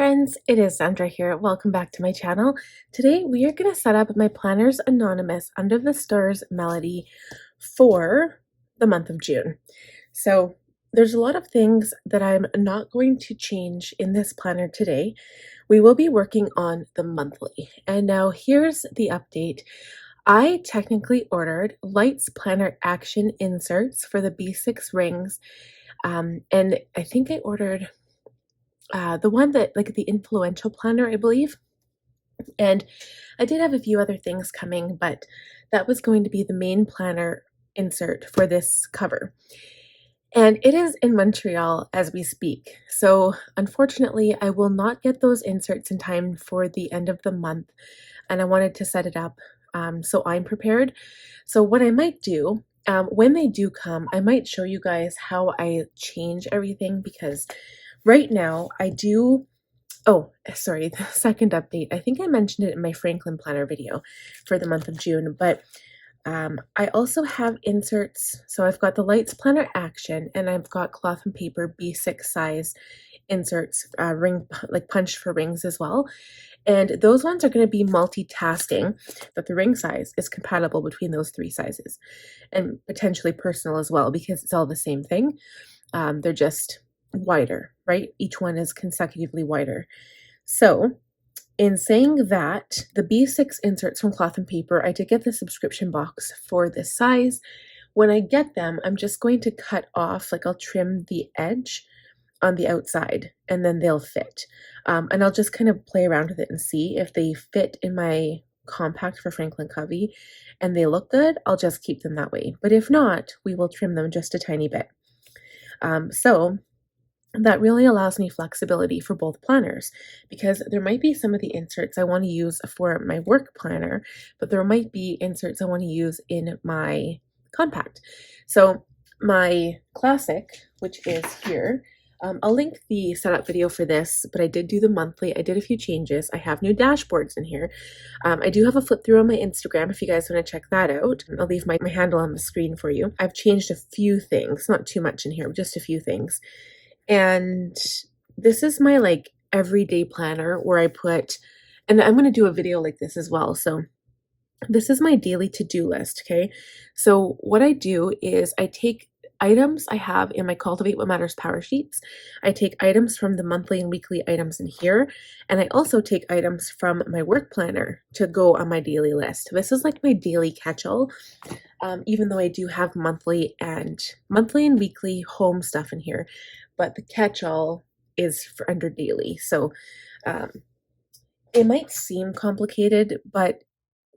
friends, it is Sandra here. Welcome back to my channel. Today we are going to set up my Planners Anonymous Under the Stars melody for the month of June. So there's a lot of things that I'm not going to change in this planner today. We will be working on the monthly. And now here's the update. I technically ordered Lights Planner Action inserts for the B6 rings. And I think I ordered the one that like the influential planner, I believe. And I did have a few other things coming, but that was going to be the main planner insert for this cover. And it is in Montreal as we speak. So unfortunately, I will not get those inserts in time for the end of the month. And I wanted to set it up so I'm prepared. So what I might do, when they do come, I might show you guys how I change everything, because right now I do, oh, sorry, the second update. I think I mentioned it in my Franklin planner video for the month of June, but I also have inserts. So I've got the Lights Planner Action, and I've got cloth and paper B6 size inserts, ring like punched for rings as well. And those ones are going to be multitasking, but the ring size is compatible between those three sizes, and potentially personal as well, because it's all the same thing. They're just wider, right? Each one is consecutively wider. So in saying that, the B6 inserts from Cloth and Paper, I did get the subscription box for this size. When I get them, I'm just going to cut off, like I'll trim the edge on the outside, and then they'll fit. And I'll just kind of play around with it and see if they fit in my compact for Franklin COVEY and they look good, I'll just keep them that way. But if not, we will trim them just a tiny bit. So that really allows me flexibility for both planners, because there might be some of the inserts I want to use for my work planner, but there might be inserts I want to use in my compact. So my classic, which is here, I'll link the setup video for this, but I did do the monthly. I did a few changes. I have new dashboards in here. I do have a flip through on my Instagram if you guys want to check that out. I'll leave my handle on the screen for you. I've changed a few things, not too much in here, just a few things. And this is my like everyday planner where I put, and I'm going to do a video like this as well. So this is my daily to-do list. Okay. So what I do is I take items I have in my Cultivate What Matters power sheets. I take items from the monthly and weekly items in here. And I also take items from my work planner to go on my daily list. This is like my daily catch-all. Even though I do have monthly and weekly home stuff in here, but the catch-all is for under daily. So it might seem complicated, but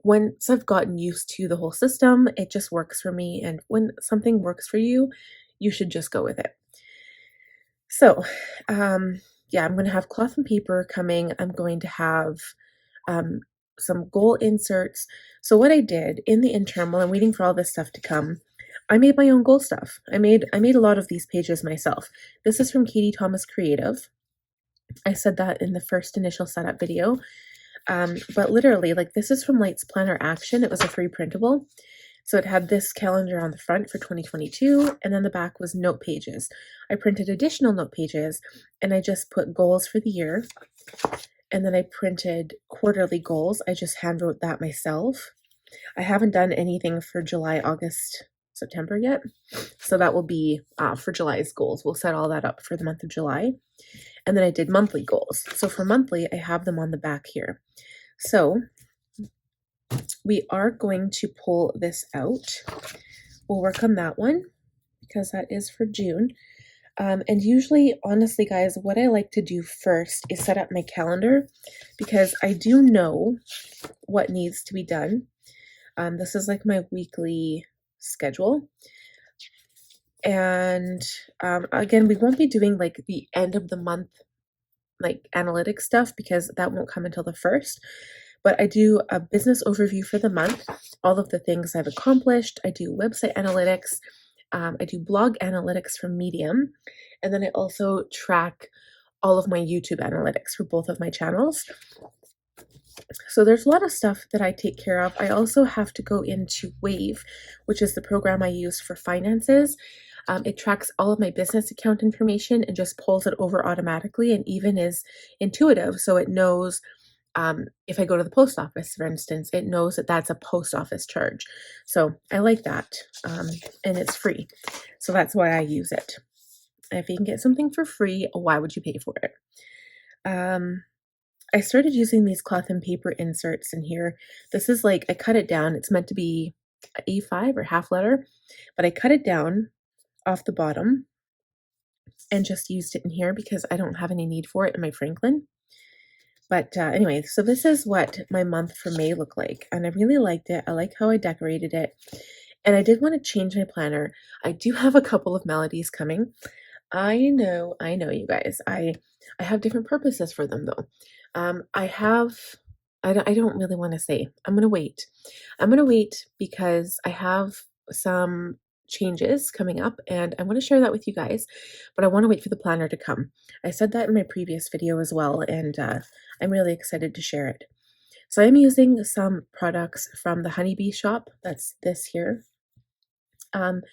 once I've gotten used to the whole system, it just works for me. And when something works for you, you should just go with it. So yeah, I'm going to have cloth and paper coming. I'm going to have some goal inserts. So what I did in the interim, while I'm waiting for all this stuff to come, I made my own goal stuff. I made a lot of these pages myself. This is from Katie Thomas Creative. I said that in the first initial setup video. But literally, like, this is from Lights Planner Action. It was a free printable. So it had this calendar on the front for 2022, and then the back was note pages. I printed additional note pages, and I just put goals for the year. And then I printed quarterly goals. I just hand wrote that myself. I haven't done anything for July, August, September yet. So that will be for July's goals. We'll set all that up for the month of July. And then I did monthly goals. So for monthly, I have them on the back here. So we are going to pull this out. We'll work on that one because that is for June. And usually, honestly, guys, what I like to do first is set up my calendar, because I do know what needs to be done. This is like my weekly schedule. And again, we won't be doing like the end of the month like analytics stuff, because that won't come until the 1st. But I do a business overview for the month, all of the things I've accomplished. I do website analytics. I do blog analytics from Medium. And then I also track all of my YouTube analytics for both of my channels. So there's a lot of stuff that I take care of. I also have to go into Wave, which is the program I use for finances. It tracks all of my business account information and just pulls it over automatically, and even is intuitive. So it knows if I go to the post office, for instance, it knows that that's a post office charge. So I like that. And it's free. So that's why I use it. If you can get something for free, why would you pay for it? I started using these cloth and paper inserts in here. This is like, I cut it down. It's meant to be A5 or half letter, but I cut it down off the bottom and just used it in here because I don't have any need for it in my Franklin. But anyway, so this is what my month for May looked like, and I really liked it. I like how I decorated it, and I did want to change my planner. I do have a couple of melodies coming. I know, you guys. I have different purposes for them though. I don't really want to say. I'm gonna wait. I'm gonna wait because I have some changes coming up and I want to share that with you guys, but I want to wait for the planner to come. I said that in my previous video as well, and I'm really excited to share it. So I'm using some products from the Honeybee shop. That's this here. And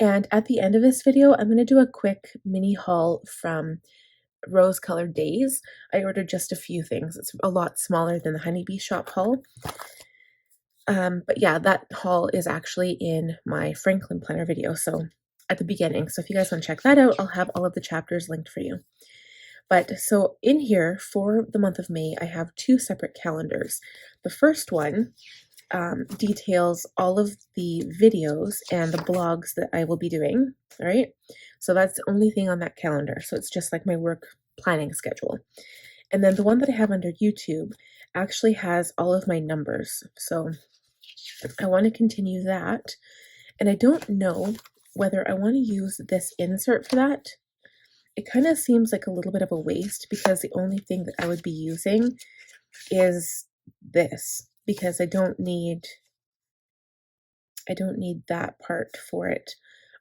at the end of this video, I'm going to do a quick mini haul from rose colored Daze. I ordered just a few things. It's a lot smaller than the Honeybee shop haul. But yeah, that haul is actually in my Franklin planner video, so at the beginning. So if you guys want to check that out, I'll have all of the chapters linked for you. But so in here for the month of May, I have two separate calendars. The first one details all of the videos and the blogs that I will be doing, all right? So that's the only thing on that calendar. So it's just like my work planning schedule. And then the one that I have under YouTube actually has all of my numbers. So I want to continue that. And I don't know whether I want to use this insert for that. It kind of seems like a little bit of a waste because the only thing that I would be using is this, because I don't need that part for it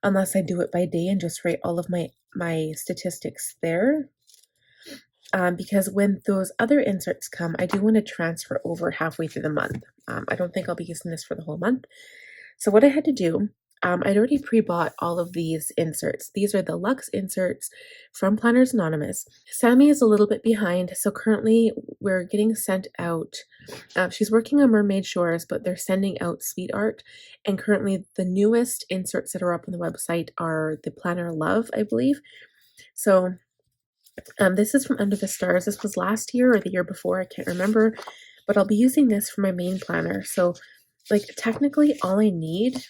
unless I do it by day and just write all of my statistics there. Because when those other inserts come, I do want to transfer over halfway through the month. I don't think I'll be using this for the whole month. So what I had to do, I'd already pre-bought all of these inserts. These are the Luxe inserts from Planners Anonymous. Sammy is a little bit behind, so currently we're getting sent out. She's working on Mermaid Shores, but they're sending out Sweet Art, and currently the newest inserts that are up on the website are the Planner Love, I believe. So this is from Under the Stars. This was last year or the year before, I can't remember, but I'll be using this for my main planner. So like technically all I need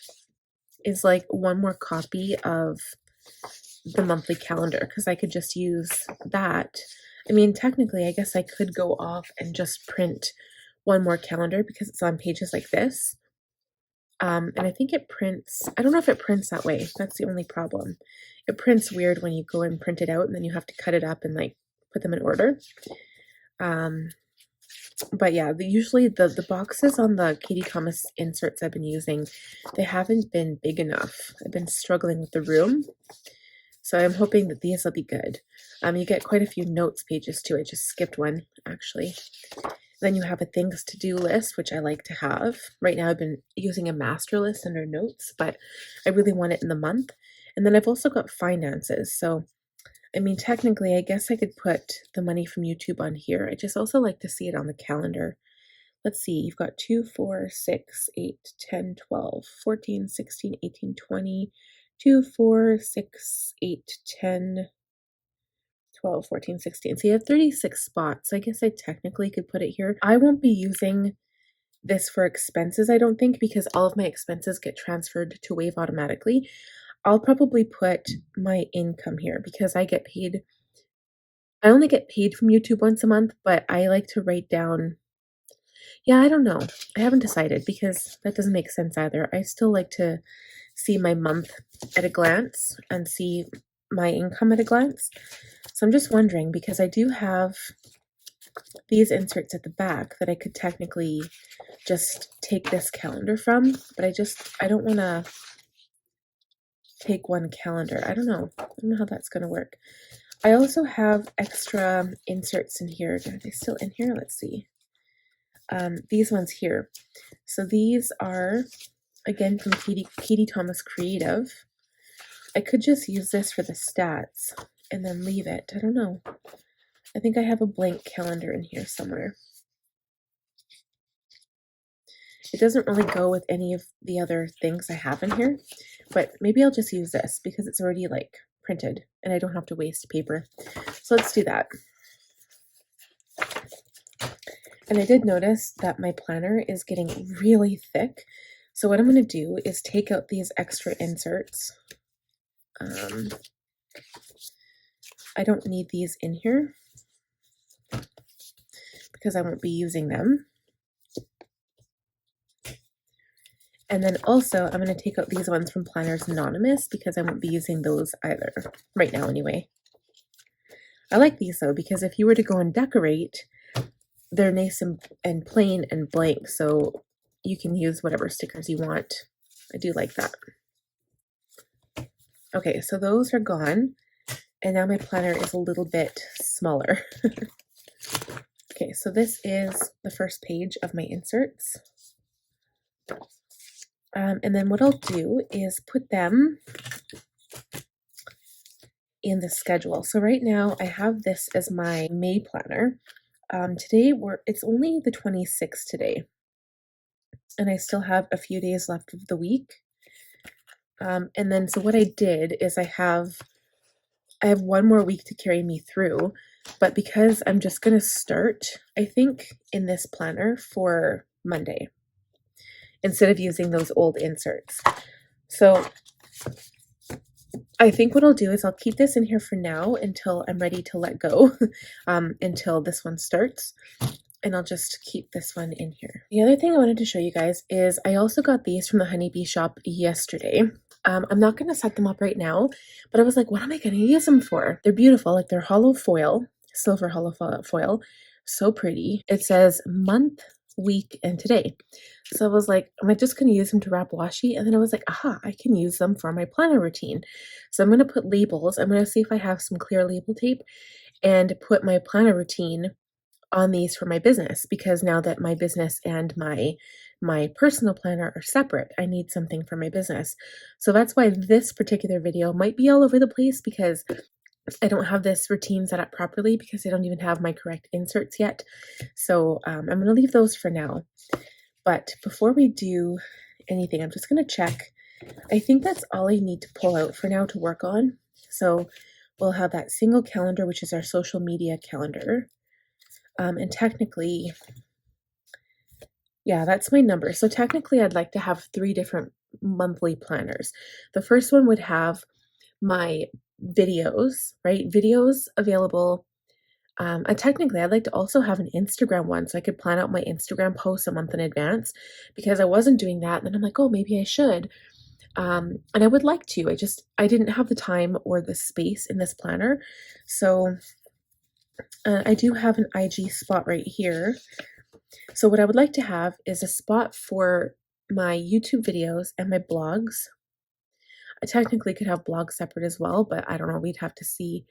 is like one more copy of the monthly calendar because I could just use that. I mean, technically, I guess I could go off and just print one more calendar because it's on pages like this. And I think it prints, I don't know if it prints that way. That's the only problem. It prints weird when you go and print it out and then you have to cut it up and like put them in order. But yeah, usually the boxes on the Katie Thomas inserts I've been using, they haven't been big enough. I've been struggling with the room. So I'm hoping that these will be good. You get quite a few notes pages too. I just skipped one actually. Then you have a things to do list, which I like to have. Right now I've been using a master list under notes, but I really want it in the month. And then I've also got finances. So I mean, technically, I guess I could put the money from YouTube on here. I just also like to see it on the calendar. Let's see, you've got 2, 4, 6, 8, 10, 12, 14, 16, 18, 20, 2, 4, 6, 8, 10, 12, 14, 16. So you have 36 spots. I guess I technically could put it here. I won't be using this for expenses, I don't think, because all of my expenses get transferred to Wave automatically. I'll probably put my income here because I get paid. I only get paid from YouTube once a month, but I like to write down. Yeah, I don't know. I haven't decided because that doesn't make sense either. I still like to see my month at a glance and see my income at a glance. So I'm just wondering because I do have these inserts at the back that I could technically just take this calendar from, but I don't want to take one calendar. I don't know how that's going to work. I also have extra inserts in here. Are they still in here? Let's see. These ones here. So these are, again, from Katie Thomas Creative. I could just use this for the stats and then leave it. I don't know. I think I have a blank calendar in here somewhere. It doesn't really go with any of the other things I have in here, but maybe I'll just use this because it's already like printed and I don't have to waste paper. So let's do that. And I did notice that my planner is getting really thick. So what I'm going to do is take out these extra inserts. I don't need these in here because I won't be using them. And then also I'm going to take out these ones from Planners Anonymous because I won't be using those either, right now anyway. I like these though because if you were to go and decorate, they're nice and plain and blank, so you can use whatever stickers you want. I do like that. Okay, so those are gone, and now my planner is a little bit smaller. Okay, so this is the first page of my inserts. And then what I'll do is put them in the schedule. So right now I have this as my May planner. Today it's only the 26th today, and I still have a few days left of the week. And then so what I did is I have one more week to carry me through, but because I'm just going to start, I think, in this planner for Monday instead of using those old inserts. So I think what I'll do is I'll keep this in here for now until I'm ready to let go, until this one starts. And I'll just keep this one in here. The other thing I wanted to show you guys is I also got these from the Honeybee shop yesterday. I'm not going to set them up right now, but I was like, what am I going to use them for? They're beautiful. Like, they're hollow foil, silver hollow foil. So pretty. It says month, week, and today. So I was like, am I just going to use them to wrap washi? And then I was like, aha, I can use them for my planner routine. So I'm going to put labels. I'm going to see if I have some clear label tape and put my planner routine on these for my business, because now that my business and my personal planner are separate, I need something for my business. So that's why this particular video might be all over the place, because I don't have this routine set up properly because I don't even have my correct inserts yet. So I'm going to leave those for now. But before we do anything, I'm just going to check. I think that's all I need to pull out for now to work on. So we'll have that single calendar, which is our social media calendar. And technically, yeah, that's my number. So technically I'd like to have 3 different monthly planners. The first one would have my videos, right? Videos available. And technically I'd like to also have an Instagram one so I could plan out my Instagram posts a month in advance, because I wasn't doing that. And then I'm like, oh, maybe I should. And I would like to, I didn't have the time or the space in this planner. So I do have an IG spot right here. So what I would like to have is a spot for my YouTube videos and my blogs. I technically could have blogs separate as well, but I don't know, we'd have to see.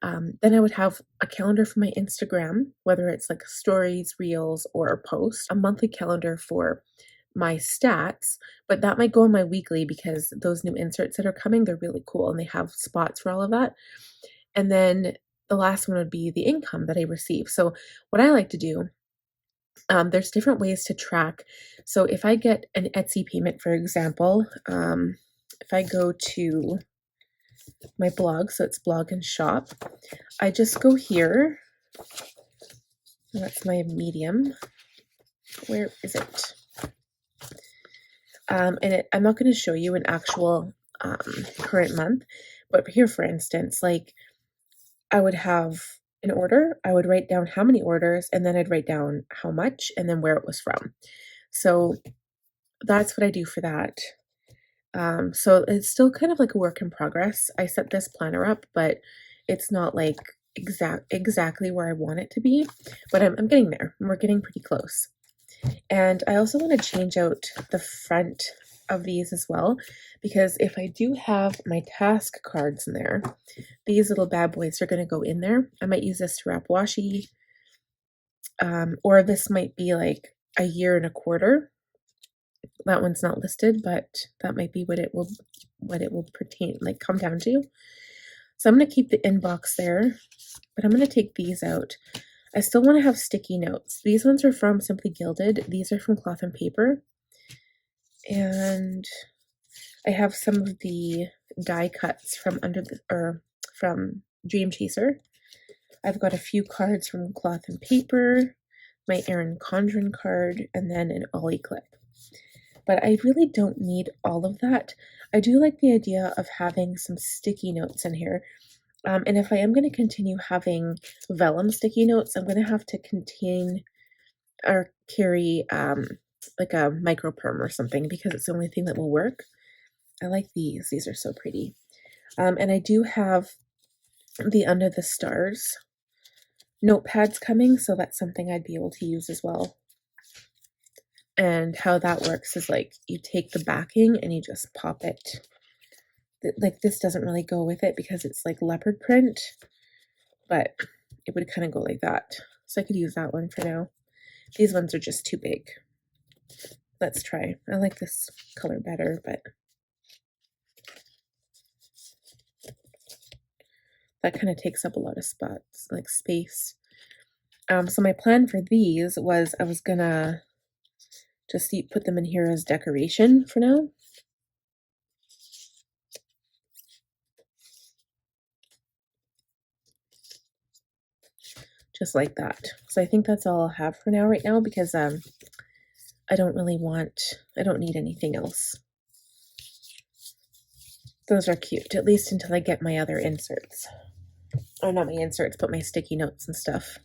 Then I would have a calendar for my Instagram, whether it's like stories, reels, or a post. A monthly calendar for my stats, but that might go on my weekly because those new inserts that are coming, they're really cool and they have spots for all of that. And then the last one would be the income that I receive. So what I like to do, there's different ways to track. So if I get an Etsy payment, for example, if I go to my blog, so it's blog and shop, I just go here. That's my medium. Where is it? I'm not going to show you an actual current month, but here, for instance, like I would have an order, I would write down how many orders, and then I'd write down how much and then where it was from. So that's what I do for that. So it's still kind of like a work in progress. I set this planner up, but it's not like exactly where I want it to be, but I'm getting there. We're getting pretty close. And I also want to change out the front of these as well, because if I do have my task cards in there, these little bad boys are going to go in there. I might use this to wrap washi, or this might be like a year and a quarter. That one's not listed, but that might be what it will what it will pertain, like come down to. So I'm going to keep the inbox there, but I'm going to take these out. I still want to have sticky notes. These ones are from Simply Gilded. These are from Cloth and Paper. And I have some of the die cuts from from Dream Chaser. I've got a few cards from Cloth and Paper, my Erin Condren card, and then an Ollie clip. But I really don't need all of that. I do like the idea of having some sticky notes in here. And if I am going to continue having vellum sticky notes, I'm going to have to contain or carry like a micro perm or something, because it's the only thing that will work. I like these. These are so pretty. And I do have the Under the Stars notepads coming, so that's something I'd be able to use as well. And how that works is like you take the backing and you just pop it. Like this doesn't really go with it because it's like leopard print, but it would kind of go like that. So I could use that one for now. These ones are just too big. Let's try. I like this color better, but that kind of takes up a lot of spots, like space. So my plan for these was I was gonna just put them in here as decoration for now. Just like that. So I think that's all I'll have for now right now, because I don't need anything else. Those are cute, at least until I get my other inserts. Or not my inserts, but my sticky notes and stuff.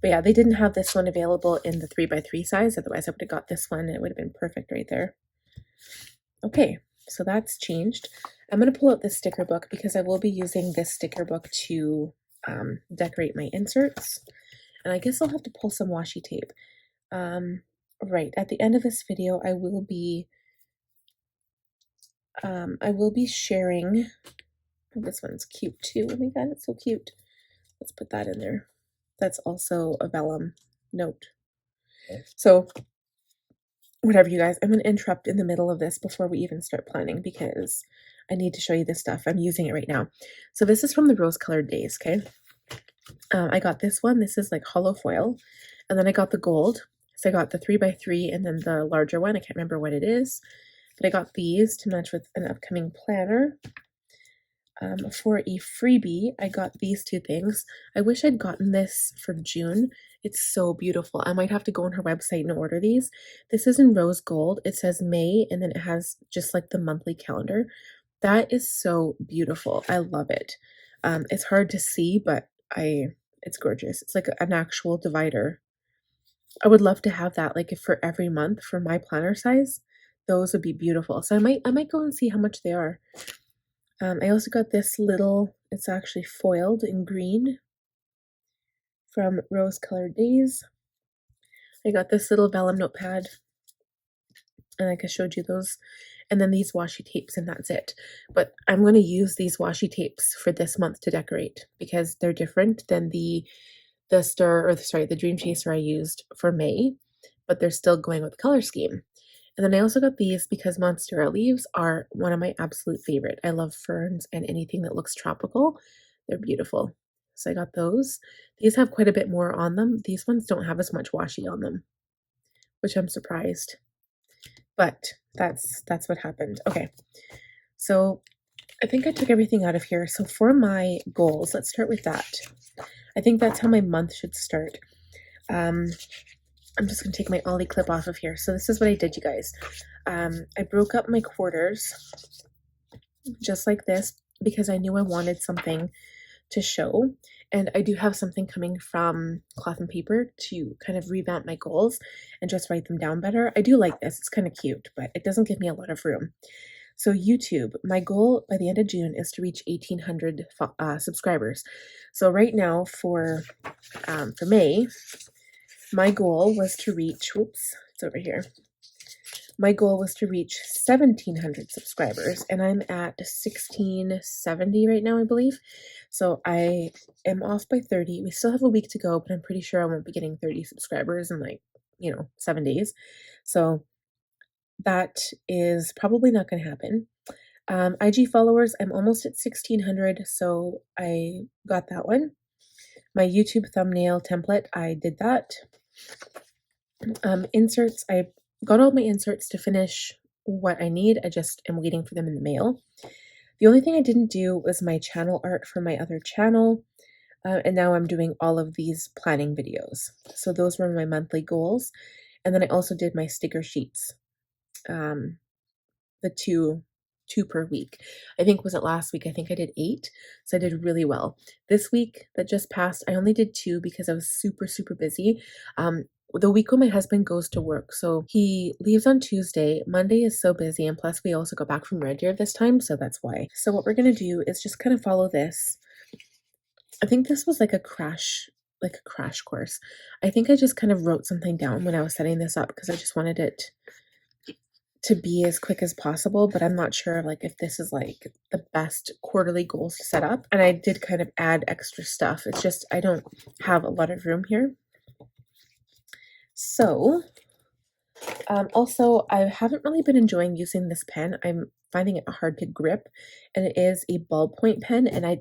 But yeah, they didn't have this one available in the 3x3 size, otherwise I would have got this one and it would have been perfect right there. Okay, so that's changed. I'm going to pull out this sticker book because I will be using this sticker book to decorate my inserts. And I guess I'll have to pull some washi tape. Right, at the end of this video, I will be sharing. Oh, this one's cute too. Oh my god, it's so cute. Let's put that in there. That's also a vellum note. So whatever, you guys, I'm going to interrupt in the middle of this before we even start planning because I need to show you this stuff. I'm using it right now. So this is from the Rose Colored Daze, okay? I got this one. This is like hollow foil. And then I got the gold. So I got the 3x3 and then the larger one. I can't remember what it is. But I got these to match with an upcoming planner. For a freebie, I got these two things. I wish I'd gotten this for June. It's so beautiful. I might have to go on her website and order these. This is in rose gold. It says May, and then it has just like the monthly calendar. That is so beautiful. I love it. It's hard to see, but it's gorgeous. It's like an actual divider. I would love to have that, like if for every month for my planner size. Those would be beautiful. So I might go and see how much they are. I also got this little, it's actually foiled in green from Rose Colored Daze. I got this little vellum notepad, and like I showed you those, and then these washi tapes, and that's it. But I'm going to use these washi tapes for this month to decorate because they're different than the Dream Chaser I used for May, but they're still going with the color scheme. And then I also got these because Monstera leaves are one of my absolute favorite. I love ferns and anything that looks tropical. They're beautiful. So I got those. These have quite a bit more on them. These ones don't have as much washi on them, which I'm surprised. But that's what happened. Okay. So I think I took everything out of here. So for my goals, let's start with that. I think that's how my month should start. I'm just going to take my Ollie clip off of here. So this is what I did, you guys. I broke up my quarters just like this because I knew I wanted something to show. And I do have something coming from Cloth and Paper to kind of revamp my goals and just write them down better. I do like this. It's kind of cute, but it doesn't give me a lot of room. So YouTube, my goal by the end of June is to reach 1,800 subscribers. So right now for May, my goal was to reach, whoops, it's over here. My goal was to reach 1,700 subscribers, and I'm at 1,670 right now, I believe. So I am off by 30. We still have a week to go, but I'm pretty sure I won't be getting 30 subscribers in 7 days. So that is probably not going to happen. IG followers, I'm almost at 1,600, so I got that one. My YouTube thumbnail template, I did that. Inserts, I got all my inserts to finish what I need. I just am waiting for them in the mail. The only thing I didn't do was my channel art for my other channel. And now I'm doing all of these planning videos. So those were my monthly goals. And then I also did my sticker sheets, the two per week. I think, was it last week? I think I did 8. So I did really well. This week that just passed, I only did 2 because I was super, super busy. The week when my husband goes to work. So he leaves on Tuesday. Monday is so busy. And plus we also got back from Red Deer this time. So that's why. So what we're going to do is just kind of follow this. I think this was like a crash course. I think I just kind of wrote something down when I was setting this up because I just wanted it to be as quick as possible, but I'm not sure like if this is like the best quarterly goals to set up. And I did kind of add extra stuff. It's just I don't have a lot of room here. So also, I haven't really been enjoying using this pen. I'm finding it hard to grip, and it is a ballpoint pen, and I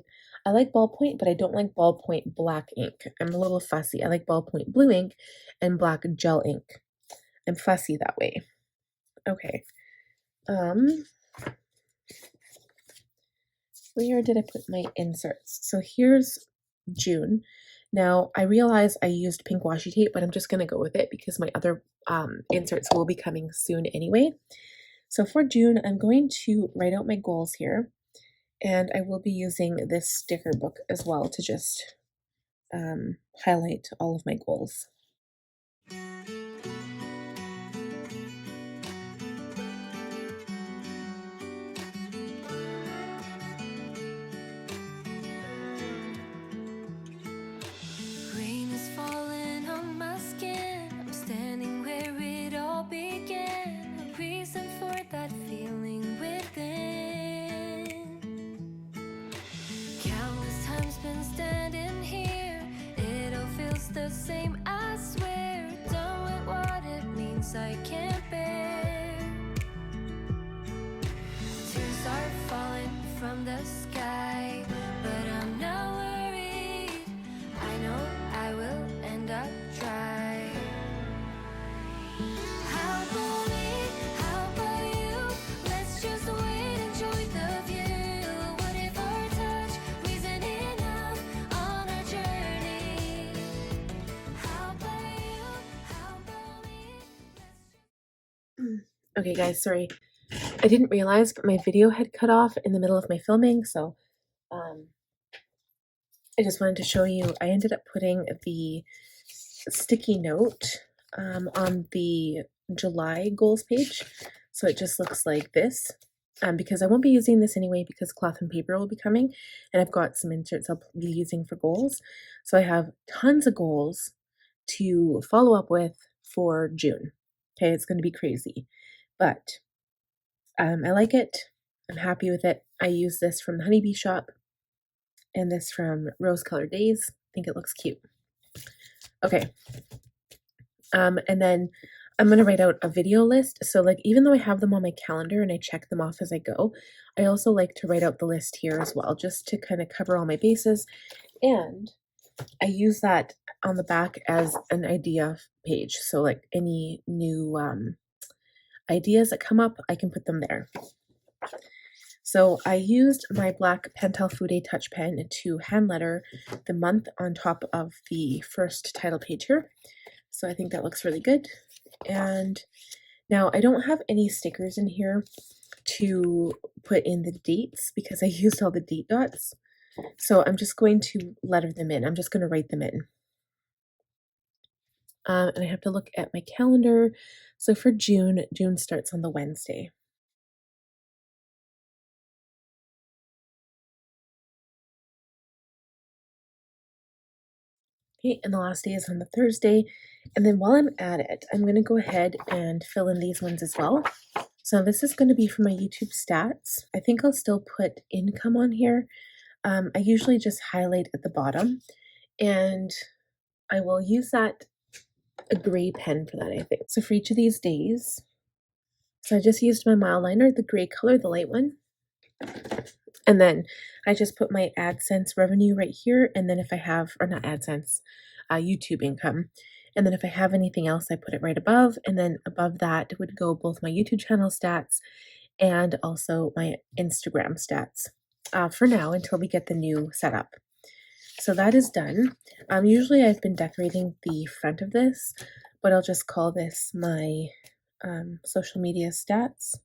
like ballpoint, but I don't like ballpoint black ink. I'm a little fussy. I like ballpoint blue ink and black gel ink. I'm fussy that way. Okay. Where did I put my inserts? So here's June. Now, I realize I used pink washi tape, but I'm just going to go with it because my other inserts will be coming soon anyway. So for June, I'm going to write out my goals here, and I will be using this sticker book as well to just highlight all of my goals. The same, I swear, done with what it means I can't bear. Tears are falling from the sky, but I'm not worried. I know I will end up dry. How about me? How about you? Let's just wait, enjoy the view. What if our touch isn't enough on our journey? Okay guys, sorry. I didn't realize, but my video had cut off in the middle of my filming, so I just wanted to show you. I ended up putting the sticky note on the July goals page, so it just looks like this. Because I won't be using this anyway because cloth and paper will be coming, and I've got some inserts I'll be using for goals. So I have tons of goals to follow up with for June. Okay, it's going to be crazy, but I like it. I'm happy with it. I use this from the Honeybee shop and this from Rose Colored Daze. I think it looks cute. Okay. And then I'm going to write out a video list. So like, even though I have them on my calendar and I check them off as I go, I also like to write out the list here as well, just to kind of cover all my bases. And I use that on the back as an idea page. So like any new ideas that come up, I can put them there. So I used my black Pentel Fude touch pen to hand letter the month on top of the first title page here. So I think that looks really good. And now I don't have any stickers in here to put in the dates because I used all the date dots. So I'm just going to letter them in. I'm just going to write them in. And I have to look at my calendar. So for June, June starts on the Wednesday. Okay, and the last day is on the Thursday. And then while I'm at it, I'm going to go ahead and fill in these ones as well. So this is going to be for my YouTube stats. I think I'll still put income on here. I usually just highlight at the bottom, and I will use a gray pen for that, I think. So for each of these days, So I just used my mile liner, the gray color, the light one. And then I just put my AdSense revenue right here. And then if I have, or not AdSense, YouTube income. And then if I have anything else, I put it right above. And then above that would go both my YouTube channel stats and also my Instagram stats for now until we get the new setup. So that is done. Usually I've been decorating the front of this, but I'll just call this my social media stats.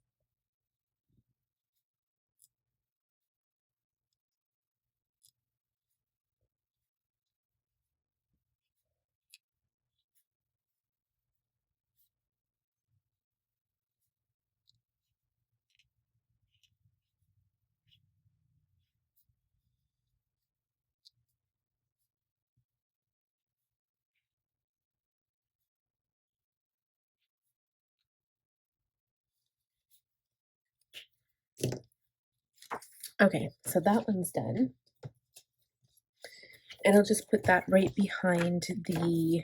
Okay, so that one's done. And I'll just put that right behind the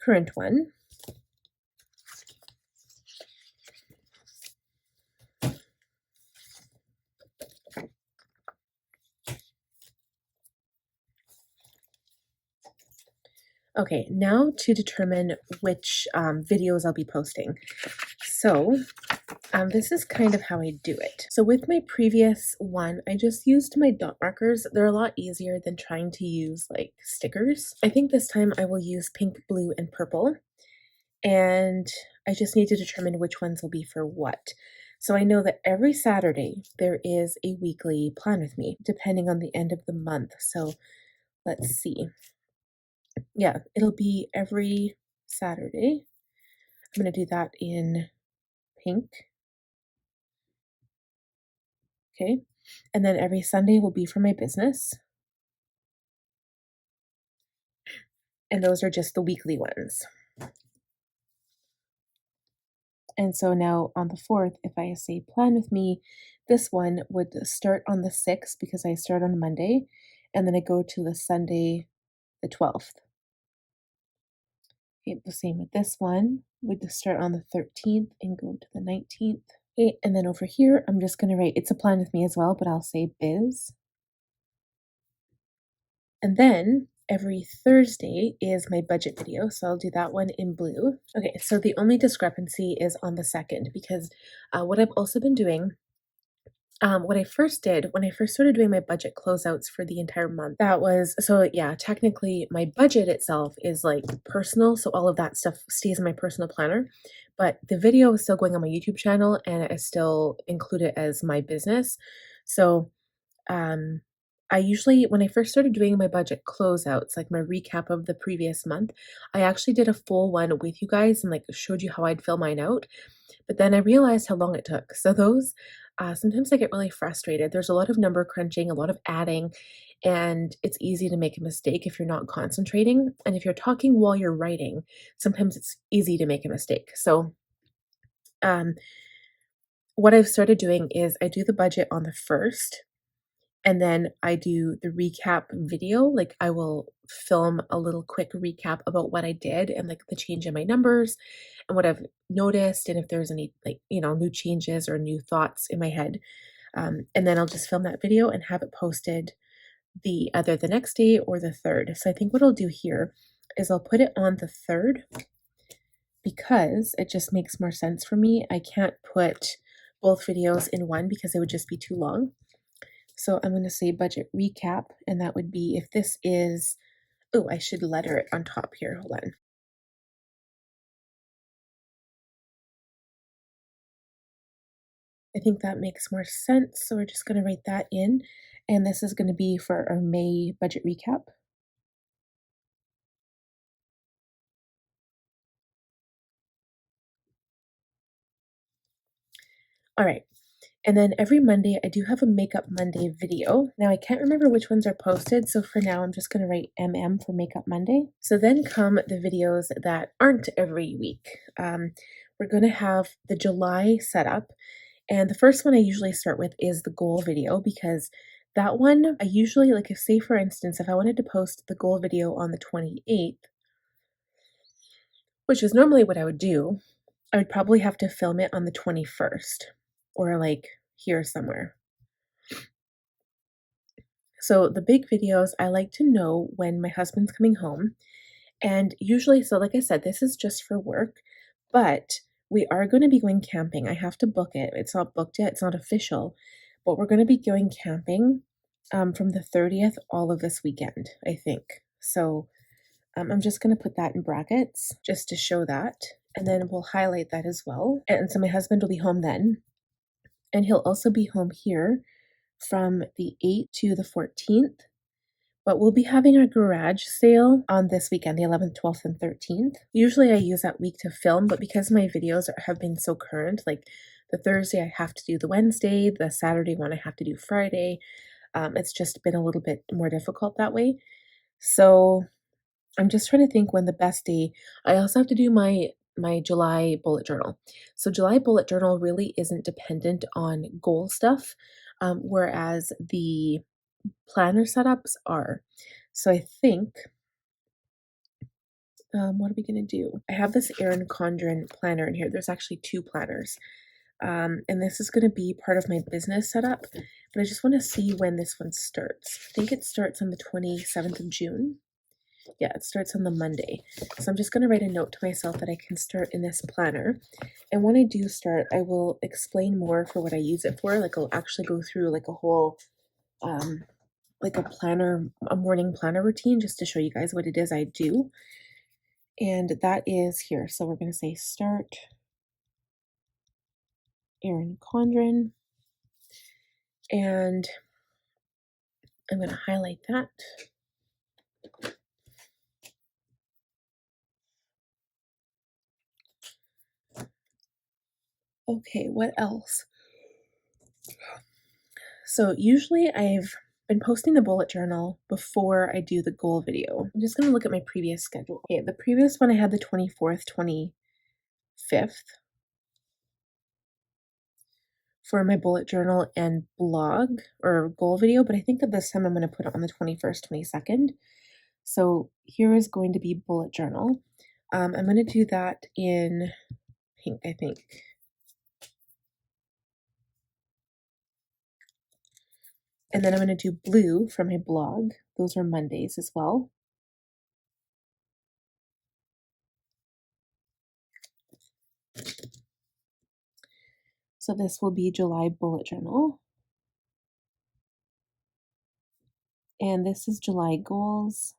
current one. Okay, now to determine which videos I'll be posting. So this is kind of how I do it. So with my previous one, I just used my dot markers. They're a lot easier than trying to use like stickers. I think this time I will use pink, blue, and purple. And I just need to determine which ones will be for what. So I know that every Saturday there is a weekly plan with me, depending on the end of the month. So let's see. Yeah, it'll be every Saturday. I'm going to do that in pink. Okay. And then every Sunday will be for my business. And those are just the weekly ones. And so now on the 4th, if I say plan with me, this one would start on the 6th because I start on Monday, and then I go to the Sunday, the 12th. Okay, the same with this one, would start on the 13th and go to the 19th. Okay, and then over here, I'm just going to write, it's a plan with me as well, but I'll say BIZ. And then every Thursday is my budget video, so I'll do that one in blue. Okay, so the only discrepancy is on the 2nd because what I've also been doing, what I first did when I first started doing my budget closeouts for the entire month, that was, so yeah, technically my budget itself is like personal, so all of that stuff stays in my personal planner, but the video is still going on my YouTube channel and I still include it as my business. So I usually, when I first started doing my budget closeouts, like my recap of the previous month, I actually did a full one with you guys and like showed you how I'd fill mine out. But then I realized how long it took. So those, sometimes I get really frustrated. There's a lot of number crunching, a lot of adding, and it's easy to make a mistake if you're not concentrating. And if you're talking while you're writing, sometimes it's easy to make a mistake. So what I've started doing is I do the budget on the 1st. And then I do the recap video. Like I will film a little quick recap about what I did and like the change in my numbers and what I've noticed and if there's any like, new changes or new thoughts in my head. And then I'll just film that video and have it posted either the next day or the 3rd. So I think what I'll do here is I'll put it on the 3rd because it just makes more sense for me. I can't put both videos in one because it would just be too long. So I'm going to say budget recap, and that would be if this is, oh, I should letter it on top here. Hold on. I think that makes more sense. So we're just going to write that in. And this is going to be for our May budget recap. All right. And then every Monday, I do have a Makeup Monday video. Now, I can't remember which ones are posted, so for now, I'm just going to write MM for Makeup Monday. So then come the videos that aren't every week. We're going to have the July setup, and the first one I usually start with is the goal video because that one, I usually, like if say for instance, if I wanted to post the goal video on the 28th, which is normally what I would do, I would probably have to film it on the 21st or like here somewhere. So the big videos, I like to know when my husband's coming home. And usually, so like I said, this is just for work, but we are going to be going camping. I have to book it. It's not booked yet, it's not official, but we're going to be going camping from the 30th all of this weekend, I think. So I'm just going to put that in brackets just to show that. And then we'll highlight that as well. And so my husband will be home then. And he'll also be home here from the 8th to the 14th. But we'll be having our garage sale on this weekend, the 11th, 12th, and 13th. Usually I use that week to film, but because my videos have been so current, like the Thursday I have to do the Wednesday, the Saturday one I have to do Friday, it's just been a little bit more difficult that way. So I'm just trying to think when the best day. I also have to do my July bullet journal. So July bullet journal really isn't dependent on goal stuff, whereas the planner setups are. So I think, what are we going to do? I have this Erin Condren planner in here. There's actually two planners. And this is going to be part of my business setup. But I just want to see when this one starts. I think it starts on the 27th of June. Yeah, it starts on the Monday. So I'm just going to write a note to myself that I can start in this planner. And when I do start, I will explain more for what I use it for. Like I'll actually go through like a whole like a morning planner routine just to show you guys what it is I do. And that is here. So we're going to say start Erin Condren. And I'm going to highlight that. Okay, what else? So usually I've been posting the bullet journal before I do the goal video. I'm just going to look at my previous schedule. Okay, the previous one I had the 24th, 25th for my bullet journal and blog or goal video, but I think that this time I'm going to put it on the 21st, 22nd. So here is going to be bullet journal. I'm going to do that in pink, I think. And then I'm going to do blue for my blog. Those are Mondays as well. So this will be July bullet journal. And this is July goals.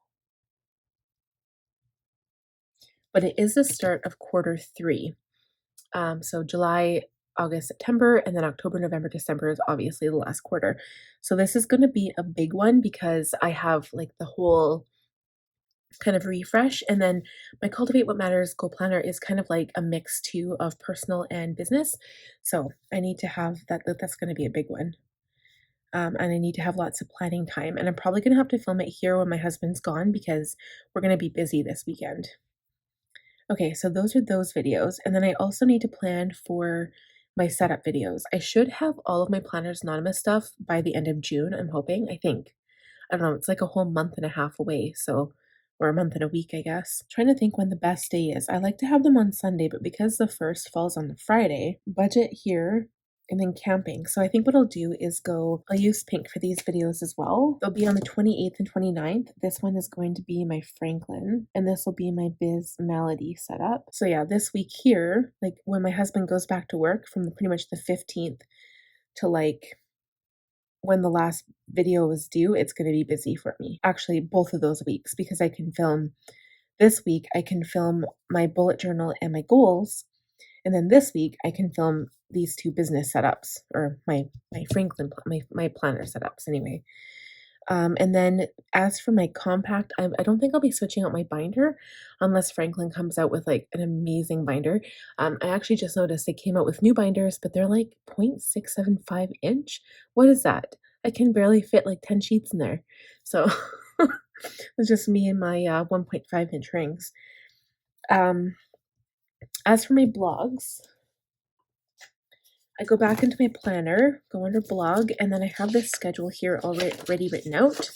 But it is the start of quarter 3. So July, August, September, and then October, November, December is obviously the last quarter. So this is going to be a big one because I have like the whole kind of refresh. And then my Cultivate What Matters goal planner is kind of like a mix too of personal and business. So I need to have that. That's going to be a big one. And I need to have lots of planning time. And I'm probably going to have to film it here when my husband's gone because we're going to be busy this weekend. Okay, so those are those videos. And then I also need to plan for my setup videos. I should have all of my Planners Anonymous stuff by the end of June, I'm hoping. I think. I don't know, it's like a whole month and a half away, so, or a month and a week, I guess. Trying to think when the best day is. I like to have them on Sunday, but because the first falls on the Friday, budget here and then camping. So I think what I'll do is I'll use pink for these videos as well. They'll be on the 28th and 29th. This one is going to be my Franklin, and this will be my BIZ Melody setup. So yeah, this week here, like when my husband goes back to work from pretty much the 15th to like when the last video was due, it's going to be busy for me. Actually, both of those weeks, because I can film this week, I can film my bullet journal and my goals. And then this week I can film these two business setups, or my Franklin, my planner setups anyway. And then as for my compact, I don't think I'll be switching out my binder unless Franklin comes out with like an amazing binder. I actually just noticed they came out with new binders, but they're like 0.675 inch. What is that? I can barely fit like 10 sheets in there. So it's just me and my 1.5 inch rings. As for my blogs, I go back into my planner, go under blog, and then I have this schedule here already written out.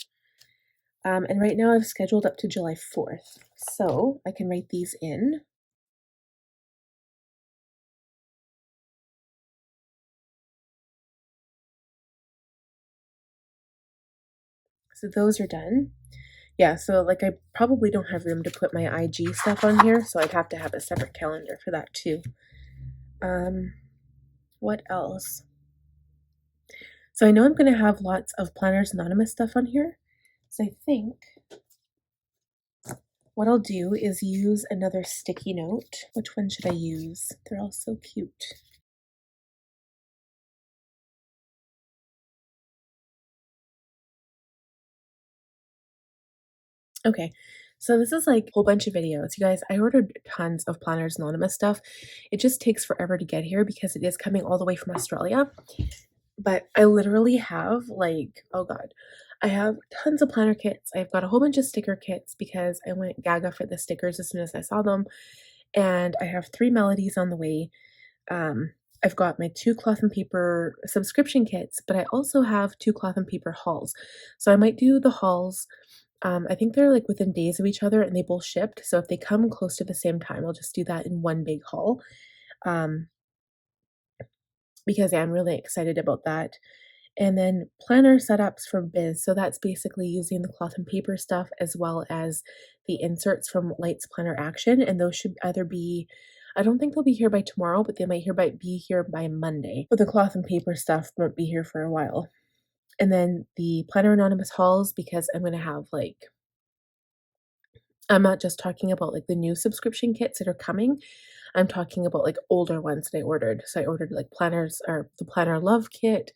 And right now I've scheduled up to July 4th. So I can write these in. So those are done. Yeah, so like I probably don't have room to put my IG stuff on here, so I'd have to have a separate calendar for that too. What else? So I know I'm going to have lots of Planners Anonymous stuff on here. So I think what I'll do is use another sticky note. Which one should I use? They're all so cute. Okay, so this is like a whole bunch of videos. You guys, I ordered tons of Planners Anonymous stuff. It just takes forever to get here because it is coming all the way from Australia. But I literally have like, oh God, I have tons of planner kits. I've got a whole bunch of sticker kits because I went gaga for the stickers as soon as I saw them. And I have 3 melodies on the way. I've got my 2 cloth and paper subscription kits, but I also have 2 cloth and paper hauls. So I might do the hauls. I think they're like within days of each other and they both shipped. So if they come close to the same time, I'll just do that in one big haul. Because yeah, I'm really excited about that. And then planner setups for BIZ. So that's basically using the cloth and paper stuff as well as the inserts from Light's Planner Action. And those should either be, I don't think they'll be here by tomorrow, but they might be here by Monday. But the cloth and paper stuff won't be here for a while. And then the Planner Anonymous hauls, because I'm going to have like, I'm not just talking about like the new subscription kits that are coming. I'm talking about like older ones that I ordered. So I ordered like planners, or the Planner Love Kit,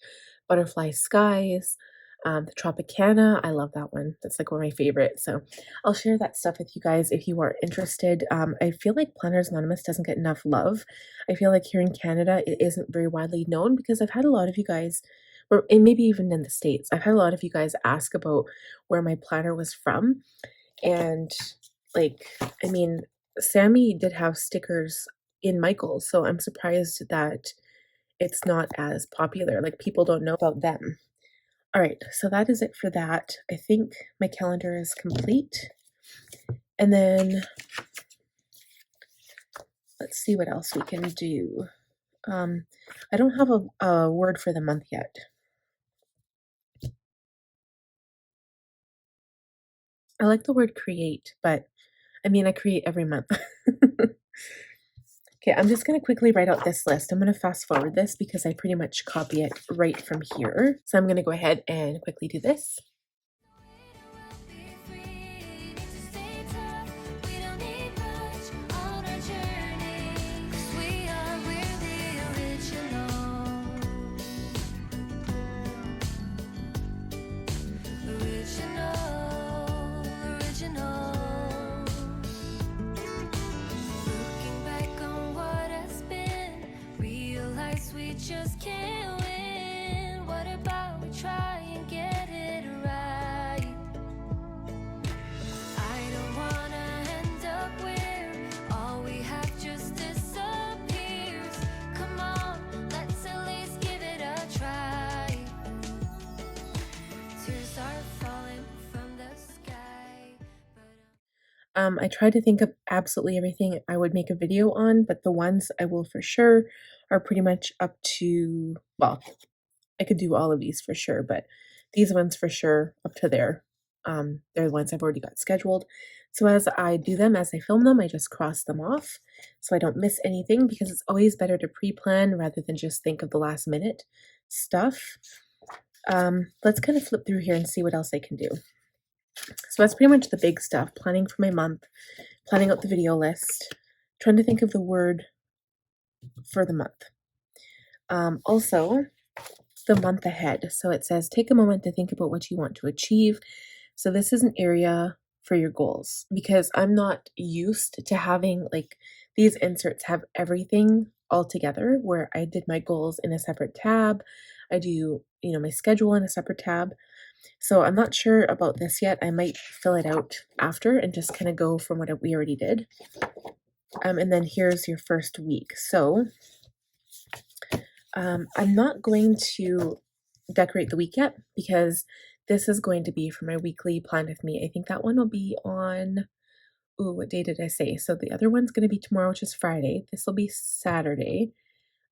Butterfly Skies, the Tropicana. I love that one. That's like one of my favorites. So I'll share that stuff with you guys if you are interested. I feel like Planners Anonymous doesn't get enough love. I feel like here in Canada, it isn't very widely known because I've had a lot of you guys, or and maybe even in the States, I've had a lot of you guys ask about where my planner was from. And like, I mean, Sammy did have stickers in Michael's, so I'm surprised that it's not as popular. Like, people don't know about them. All right, so that is it for that. I think my calendar is complete. And then let's see what else we can do. I don't have a word for the month yet. I like the word create, but I mean, I create every month. Okay, I'm just going to quickly write out this list. I'm going to fast forward this because I pretty much copy it right from here. So I'm going to go ahead and quickly do this. Just can't win. What about we try and get it right? I don't wanna end up where all we have just disappears. Come on, let's at least give it a try. Tears start falling from the sky. I tried to think of absolutely everything I would make a video on, but the ones I will for sure are pretty much up to, well, I could do all of these for sure, but these ones for sure up to there. They're the ones I've already got scheduled. So as I do them, as I film them, I just cross them off so I don't miss anything because it's always better to pre-plan rather than just think of the last minute stuff. Let's kind of flip through here and see what else I can do. So that's pretty much the big stuff. Planning for my month, planning out the video list, trying to think of the word for the month. Also, the month ahead. So it says, take a moment to think about what you want to achieve. So this is an area for your goals because I'm not used to having like these inserts have everything all together where I did my goals in a separate tab. I do, my schedule in a separate tab. So I'm not sure about this yet. I might fill it out after and just kind of go from what we already did. And then here's your first week. So I'm not going to decorate the week yet because this is going to be for my weekly plan with me. I think that one will be on, what day did I say? So the other one's going to be tomorrow, which is Friday. This will be Saturday.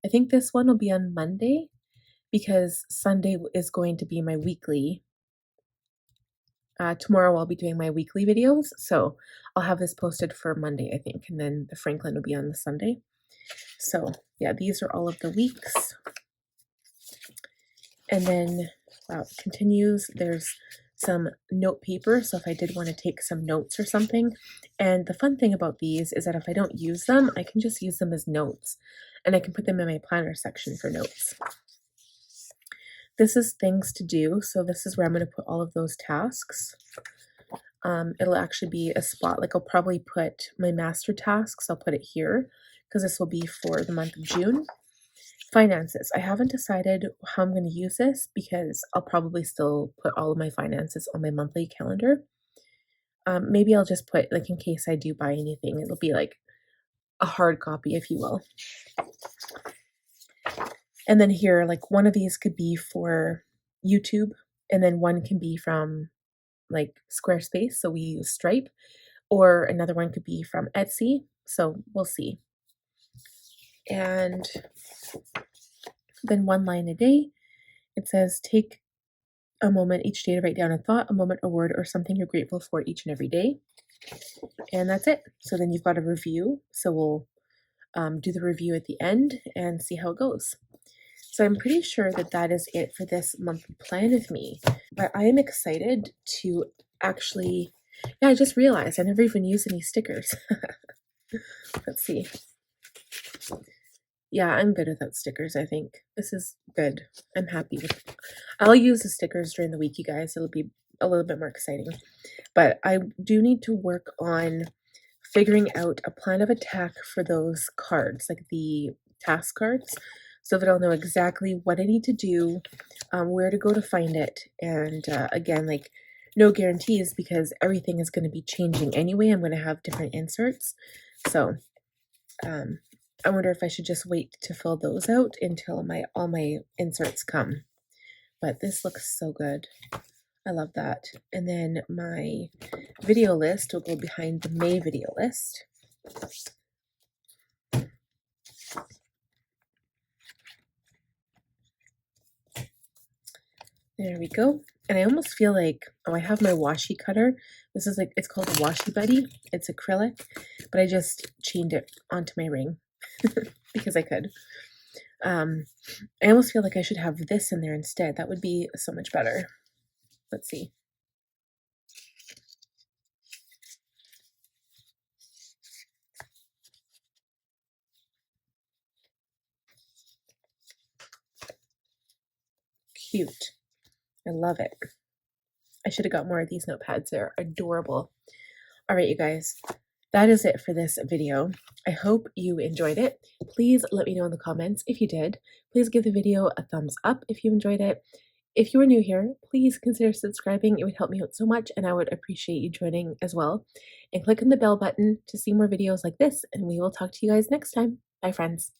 I think this one will be on Monday because Sunday is going to be my weekly. Tomorrow I'll be doing my weekly videos, so I'll have this posted for Monday, I think, and then the Franklin will be on the Sunday. So yeah, these are all of the weeks. And then, wow, it continues. There's some note paper, so if I did want to take some notes or something. And the fun thing about these is that if I don't use them, I can just use them as notes, and I can put them in my planner section for notes. This is things to do, so this is where I'm going to put all of those tasks. It'll actually be a spot, like I'll probably put my master tasks, I'll put it here, because this will be for the month of June. Finances. I haven't decided how I'm going to use this because I'll probably still put all of my finances on my monthly calendar. Maybe I'll just put, like, in case I do buy anything, it'll be like a hard copy, if you will. And then here, like, one of these could be for YouTube, and then one can be from like Squarespace, so we use Stripe, or another one could be from Etsy, so we'll see. And then one line a day, it says take a moment each day to write down a thought, a moment, a word, or something you're grateful for each and every day. And that's it. So then you've got a review, so we'll do the review at the end and see how it goes. So I'm pretty sure that that is it for this monthly plan with me. But I am excited to actually, yeah, I just realized I never even used any stickers. Let's see. Yeah, I'm good without stickers, I think. This is good. I'm happy with I'll use the stickers during the week, you guys. It'll be a little bit more exciting. But I do need to work on figuring out a plan of attack for those cards, like the task cards, so that I'll know exactly what I need to do, where to go to find it, and again, like, no guarantees because everything is going to be changing anyway. I'm going to have different inserts, so I wonder if I should just wait to fill those out until all my inserts come. But this looks so good. I love that. And then my video list will go behind the May video list. There we go. And I almost feel like, oh, I have my washi cutter. This is like, it's called a Washi Buddy. It's acrylic, but I just chained it onto my ring because I could. I almost feel like I should have this in there instead. That would be so much better. Let's see. Cute. I love it. I should have got more of these notepads. They're adorable. All right, you guys, that is it for this video. I hope you enjoyed it. Please let me know in the comments if you did. Please give the video a thumbs up if you enjoyed it. If you are new here, please consider subscribing. It would help me out so much, and I would appreciate you joining as well. And click on the bell button to see more videos like this, and we will talk to you guys next time. Bye, friends.